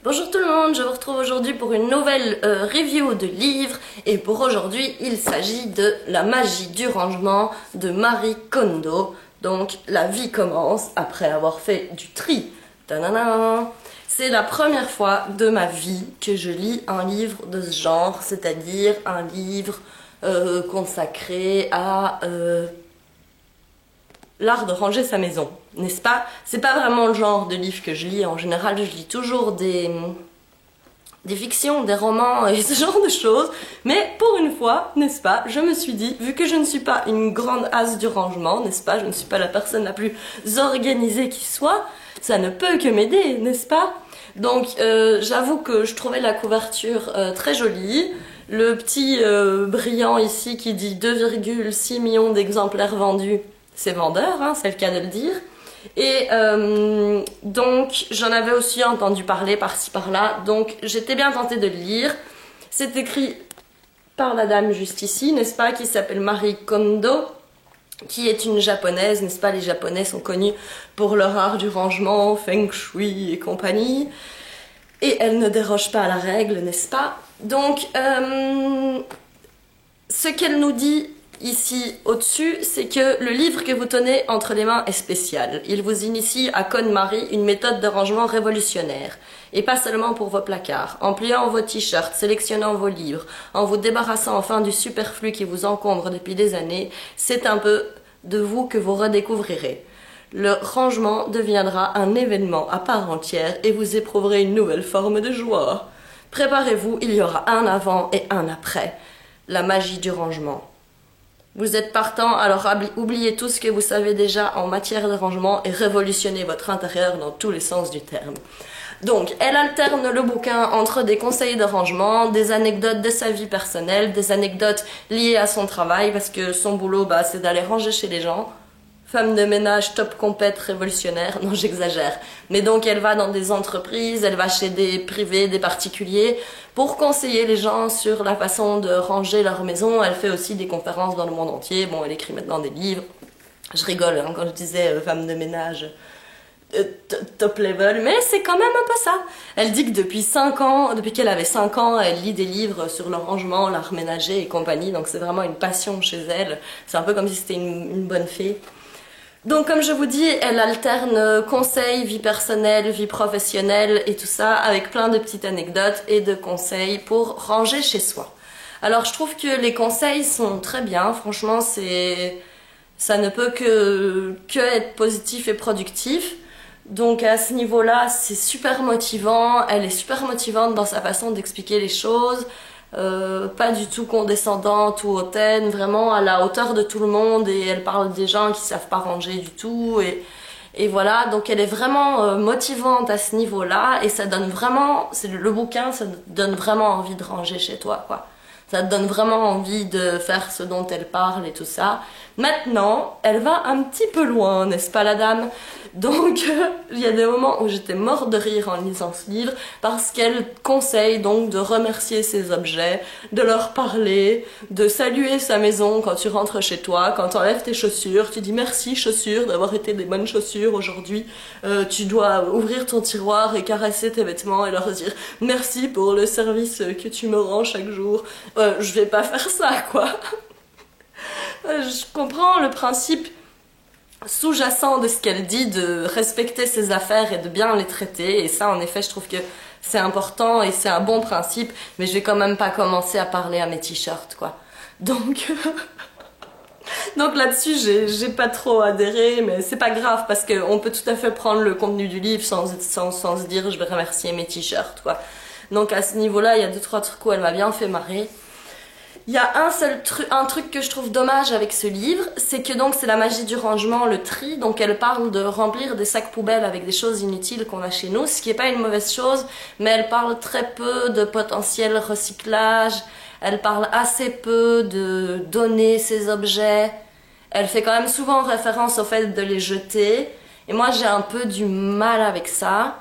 Bonjour tout le monde, je vous retrouve aujourd'hui pour une nouvelle review de livre et pour aujourd'hui il s'agit de La magie du rangement de Marie Kondo. Donc la vie commence après avoir fait du tri. C'est la première fois de ma vie que je lis un livre de ce genre, c'est-à-dire un livre consacré à l'art de ranger sa maison, n'est-ce pas? C'est pas vraiment le genre de livre que je lis. En général, je lis toujours des fictions, des romans et ce genre de choses. Mais pour une fois, n'est-ce pas, je me suis dit, vu que je ne suis pas une grande as du rangement, n'est-ce pas, je ne suis pas la personne la plus organisée qui soit, ça ne peut que m'aider, n'est-ce pas? Donc, j'avoue que je trouvais la couverture très jolie. Le petit brillant ici qui dit 2,6 millions d'exemplaires vendus. C'est vendeur, hein, c'est le cas de le dire. Et donc, j'en avais aussi entendu parler par-ci par-là, donc j'étais bien tentée de le lire. C'est écrit par la dame juste ici, n'est-ce pas, qui s'appelle Marie Kondo, qui est une japonaise, n'est-ce pas, les japonais sont connus pour leur art du rangement, feng shui et compagnie. Et elle ne déroge pas à la règle, n'est-ce pas? Donc, ce qu'elle nous dit ici au-dessus, c'est que le livre que vous tenez entre les mains est spécial. Il vous initie à KonMari, une méthode de rangement révolutionnaire. Et pas seulement pour vos placards. En pliant vos t-shirts, sélectionnant vos livres, en vous débarrassant enfin du superflu qui vous encombre depuis des années, c'est un peu de vous que vous redécouvrirez. Le rangement deviendra un événement à part entière et vous éprouverez une nouvelle forme de joie. Préparez-vous, il y aura un avant et un après. La magie du rangement. Vous êtes partant, alors oubliez tout ce que vous savez déjà en matière de rangement et révolutionnez votre intérieur dans tous les sens du terme. Donc, elle alterne le bouquin entre des conseils de rangement, des anecdotes de sa vie personnelle, des anecdotes liées à son travail, parce que son boulot, c'est d'aller ranger chez les gens. Femme de ménage top compète révolutionnaire, non j'exagère. Mais donc elle va dans des entreprises, elle va chez des privés, des particuliers, pour conseiller les gens sur la façon de ranger leur maison. Elle fait aussi des conférences dans le monde entier, bon elle écrit maintenant des livres. Je rigole hein, quand je disais femme de ménage top level, mais c'est quand même un peu ça. Elle dit que depuis 5 ans, depuis qu'elle avait 5 ans, elle lit des livres sur le rangement, l'art ménager et compagnie, donc c'est vraiment une passion chez elle. C'est un peu comme si c'était une bonne fée. Donc comme je vous dis, elle alterne conseils, vie personnelle, vie professionnelle et tout ça avec plein de petites anecdotes et de conseils pour ranger chez soi. Alors je trouve que les conseils sont très bien, franchement ça ne peut que être positif et productif. Donc à ce niveau-là, c'est super motivant, elle est super motivante dans sa façon d'expliquer les choses. Pas du tout condescendante ou hautaine, vraiment à la hauteur de tout le monde, et elle parle des gens qui savent pas ranger du tout et voilà, donc elle est vraiment motivante à ce niveau-là et ça donne vraiment, le bouquin, ça donne vraiment envie de ranger chez toi quoi. Ça te donne vraiment envie de faire ce dont elle parle et tout ça. Maintenant, elle va un petit peu loin, n'est-ce pas la dame? Donc, il y a des moments où j'étais morte de rire en lisant ce livre parce qu'elle conseille donc de remercier ses objets, de leur parler, de saluer sa maison quand tu rentres chez toi, quand tu enlèves tes chaussures, tu dis merci chaussures d'avoir été des bonnes chaussures aujourd'hui. Tu dois ouvrir ton tiroir et caresser tes vêtements et leur dire merci pour le service que tu me rends chaque jour. Je vais pas faire ça quoi. Je comprends le principe sous-jacent de ce qu'elle dit, de respecter ses affaires et de bien les traiter, et ça en effet je trouve que c'est important et c'est un bon principe, mais je vais quand même pas commencer à parler à mes t-shirts quoi. Donc là-dessus j'ai pas trop adhéré, mais c'est pas grave parce qu'on peut tout à fait prendre le contenu du livre sans se dire je vais remercier mes t-shirts quoi. Donc à ce niveau-là il y a 2-3 trucs où elle m'a bien fait marrer. Il y a un truc que je trouve dommage avec ce livre, c'est que donc c'est la magie du rangement, le tri, donc elle parle de remplir des sacs poubelles avec des choses inutiles qu'on a chez nous, ce qui n'est pas une mauvaise chose, mais elle parle très peu de potentiel recyclage, elle parle assez peu de donner ses objets, elle fait quand même souvent référence au fait de les jeter, et moi j'ai un peu du mal avec ça.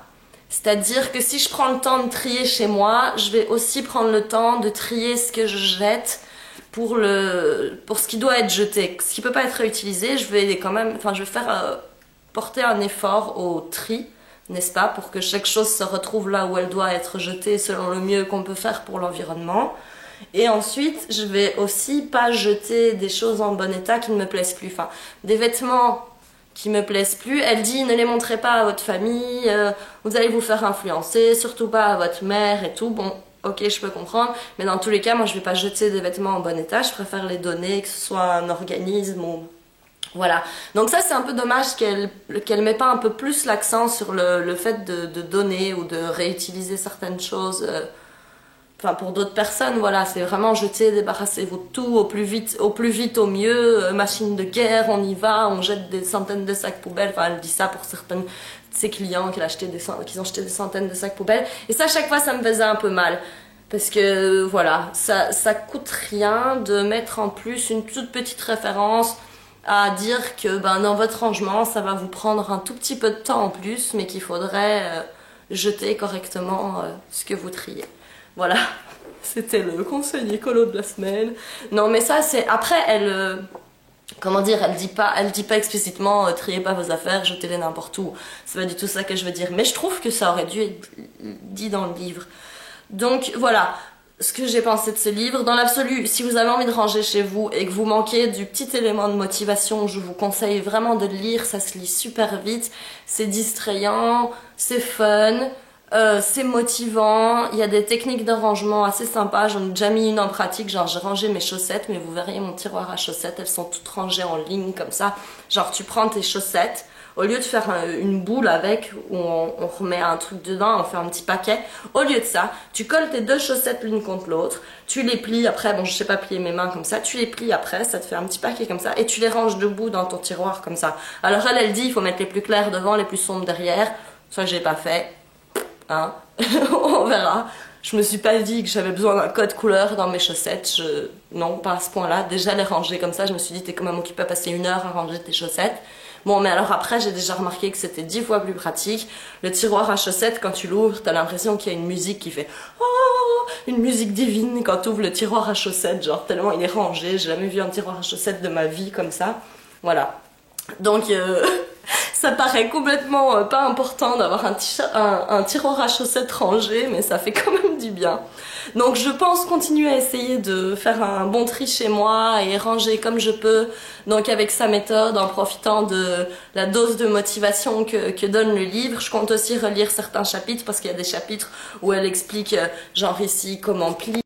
C'est-à-dire que si je prends le temps de trier chez moi, je vais aussi prendre le temps de trier ce que je jette pour ce qui doit être jeté, ce qui peut pas être réutilisé, je vais quand même, enfin je vais faire porter un effort au tri, n'est-ce pas, pour que chaque chose se retrouve là où elle doit être jetée selon le mieux qu'on peut faire pour l'environnement. Et ensuite, je vais aussi pas jeter des choses en bon état qui ne me plaisent plus. Enfin, des vêtements qui me plaisent plus. Elle dit, ne les montrez pas à votre famille, vous allez vous faire influencer, surtout pas à votre mère et tout. Bon, ok, je peux comprendre. Mais dans tous les cas, moi, je vais pas jeter des vêtements en bon état. Je préfère les donner, que ce soit un organisme ou... Voilà. Donc ça, c'est un peu dommage qu'elle met pas un peu plus l'accent sur le fait de donner ou de réutiliser certaines choses... Enfin, pour d'autres personnes, voilà, c'est vraiment jeter, débarrassez-vous de tout au plus vite, au mieux, machine de guerre, on y va, on jette des centaines de sacs poubelles. Enfin, elle dit ça pour certains de ses clients qui ont acheté des centaines de sacs poubelles. Et ça, à chaque fois, ça me faisait un peu mal. Parce que, voilà, ça coûte rien de mettre en plus une toute petite référence à dire que ben, dans votre rangement, ça va vous prendre un tout petit peu de temps en plus, mais qu'il faudrait jeter correctement ce que vous triez. Voilà, c'était le conseil écolo de la semaine. Non, mais ça, c'est... Après, comment dire, elle dit pas explicitement triez pas vos affaires, jetez-les n'importe où. C'est pas du tout ça que je veux dire. Mais je trouve que ça aurait dû être dit dans le livre. Donc, voilà ce que j'ai pensé de ce livre. Dans l'absolu, si vous avez envie de ranger chez vous et que vous manquez du petit élément de motivation, je vous conseille vraiment de le lire. Ça se lit super vite. C'est distrayant, c'est fun. C'est motivant, il y a des techniques de rangement assez sympas, j'en ai déjà mis une en pratique, genre j'ai rangé mes chaussettes, mais vous verriez mon tiroir à chaussettes, elles sont toutes rangées en ligne comme ça, genre tu prends tes chaussettes, au lieu de faire une boule avec, où on remet un truc dedans, on fait un petit paquet, au lieu de ça, tu colles tes deux chaussettes l'une contre l'autre, tu les plies après, bon je sais pas plier mes mains comme ça, tu les plies après, ça te fait un petit paquet comme ça, et tu les ranges debout dans ton tiroir comme ça. Alors elle dit, il faut mettre les plus clairs devant, les plus sombres derrière, ça j'ai pas fait. Hein on verra. Je me suis pas dit que j'avais besoin d'un code couleur dans mes chaussettes. Non, pas à ce point-là. Déjà les ranger comme ça, je me suis dit t'es quand même occupé à passer 1 heure à ranger tes chaussettes. Bon, mais alors après, j'ai déjà remarqué que c'était 10 fois plus pratique. Le tiroir à chaussettes, quand tu l'ouvres, t'as l'impression qu'il y a une musique qui fait oh, une musique divine quand tu ouvres le tiroir à chaussettes. Genre tellement il est rangé. J'ai jamais vu un tiroir à chaussettes de ma vie comme ça. Voilà. Donc ça paraît complètement pas important d'avoir un tiroir à chaussettes rangé, mais ça fait quand même du bien. Donc je pense continuer à essayer de faire un bon tri chez moi et ranger comme je peux, donc avec sa méthode, en profitant de la dose de motivation que donne le livre. Je compte aussi relire certains chapitres, parce qu'il y a des chapitres où elle explique, genre ici, comment plier.